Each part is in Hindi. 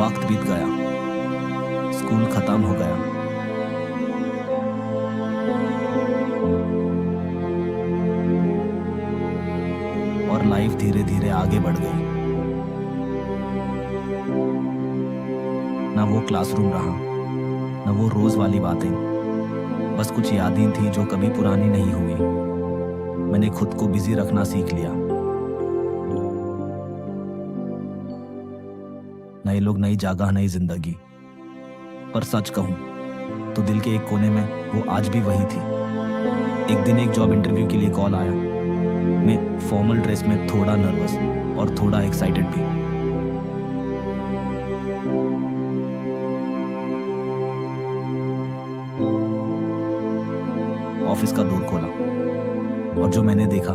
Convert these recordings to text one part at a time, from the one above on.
वक्त बीत गया, स्कूल खत्म हो गया। और लाइफ धीरे धीरे आगे बढ़ गई। ना वो क्लासरूम रहा, ना वो रोज वाली बातें, बस कुछ यादें थी जो कभी पुरानी नहीं हुई। मैंने खुद को बिजी रखना सीख लिया। नए लोग, नई जगह, नई जिंदगी। पर सच कहूं तो दिल के एक कोने में वो आज भी वही थी। एक दिन एक जॉब इंटरव्यू के लिए कॉल आया। मैं फॉर्मल ड्रेस में थोड़ा नर्वस और थोड़ा एक्साइटेड भी। ऑफिस का डोर खोला और जो मैंने देखा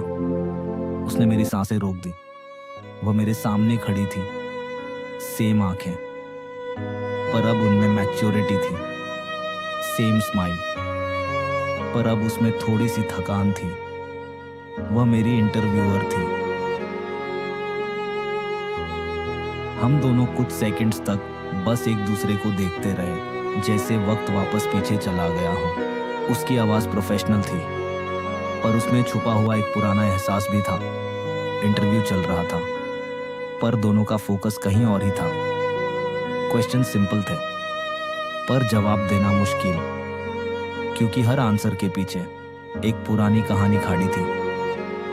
उसने मेरी सांसें रोक दी। वो मेरे सामने खड़ी थी, सेम आंखें, पर अब उनमें मैच्योरिटी थी। सेम स्माइल, पर अब उसमें थोड़ी सी थकान थी। वह मेरी इंटरव्यूअर थी। हम दोनों कुछ सेकंड्स तक बस एक दूसरे को देखते रहे, जैसे वक्त वापस पीछे चला गया हो। उसकी आवाज प्रोफेशनल थी, पर उसमें छुपा हुआ एक पुराना एहसास भी था। इंटरव्यू चल रहा था, पर दोनों का फोकस कहीं और ही था। क्वेश्चन सिंपल थे, पर जवाब देना मुश्किल, क्योंकि हर आंसर के पीछे एक पुरानी कहानी खड़ी थी।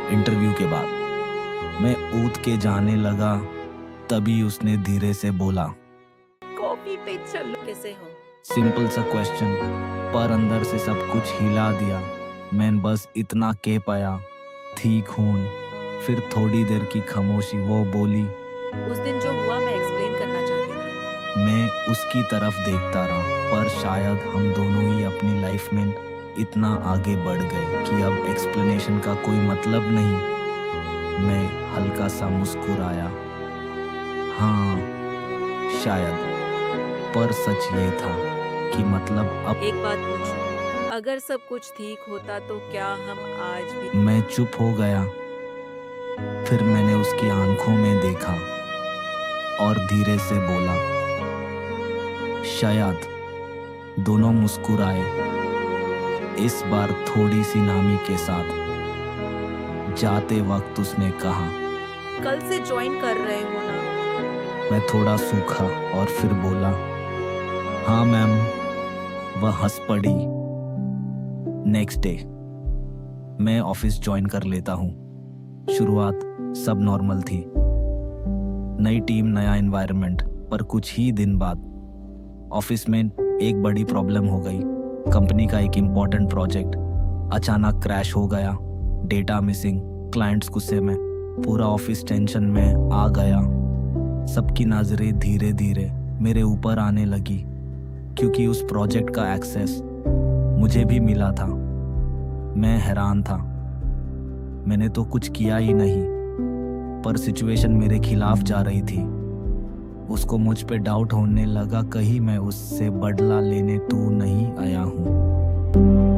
इंटरव्यू के बाद मैं ऊत के जाने लगा, तभी उसने धीरे से बोला, कॉफी पे चलो। कैसे हो? सिंपल सा क्वेश्चन, पर अंदर से सब कुछ हिला दिया। मैं बस इतना कह पाया, ठीक हूँ। फिर थोड़ी देर की खामोशी। वो बोली, उस दिन जो हुआ मैं एक्सप्लेन करना चाहती थी। मैं उसकी तरफ देखता रहा, पर शायद हम दोनों ही अपनी लाइफ में इतना आगे बढ़ गए कि अब एक्सप्लेनेशन का कोई मतलब नहीं। मैं हल्का सा मुस्कुराया, हाँ शायद, पर सच ये था कि मतलब अब। एक बात पूछूं, अगर सब कुछ ठीक होता तो क्या हम आज भी? मैं चुप हो गया। फिर मैंने उसकी आंखों में देखा और धीरे से बोला, शायद। दोनों मुस्कुराए, इस बार थोड़ी सी नामी के साथ। जाते वक्त उसने कहा, कल से ज्वाइन कर रहे हो ना? मैं थोड़ा सूखा और फिर बोला, हाँ मैम। वह हंस पड़ी। नेक्स्ट डे मैं ऑफिस ज्वाइन कर लेता हूँ। शुरुआत सब नॉर्मल थी, नई टीम, नया एनवायरनमेंट। पर कुछ ही दिन बाद ऑफिस में एक बड़ी प्रॉब्लम हो गई। कंपनी का एक इम्पॉर्टेंट प्रोजेक्ट अचानक क्रैश हो गया। डेटा मिसिंग, क्लाइंट्स गुस्से में, पूरा ऑफिस टेंशन में आ गया। सबकी नजरें धीरे धीरे मेरे ऊपर आने लगी, क्योंकि उस प्रोजेक्ट का एक्सेस मुझे भी मिला था। मैं हैरान था, मैंने तो कुछ किया ही नहीं, पर सिचुएशन मेरे खिलाफ जा रही थी। उसको मुझ पे डाउट होने लगा, कहीं मैं उससे बदला लेने तो नहीं आया हूँ।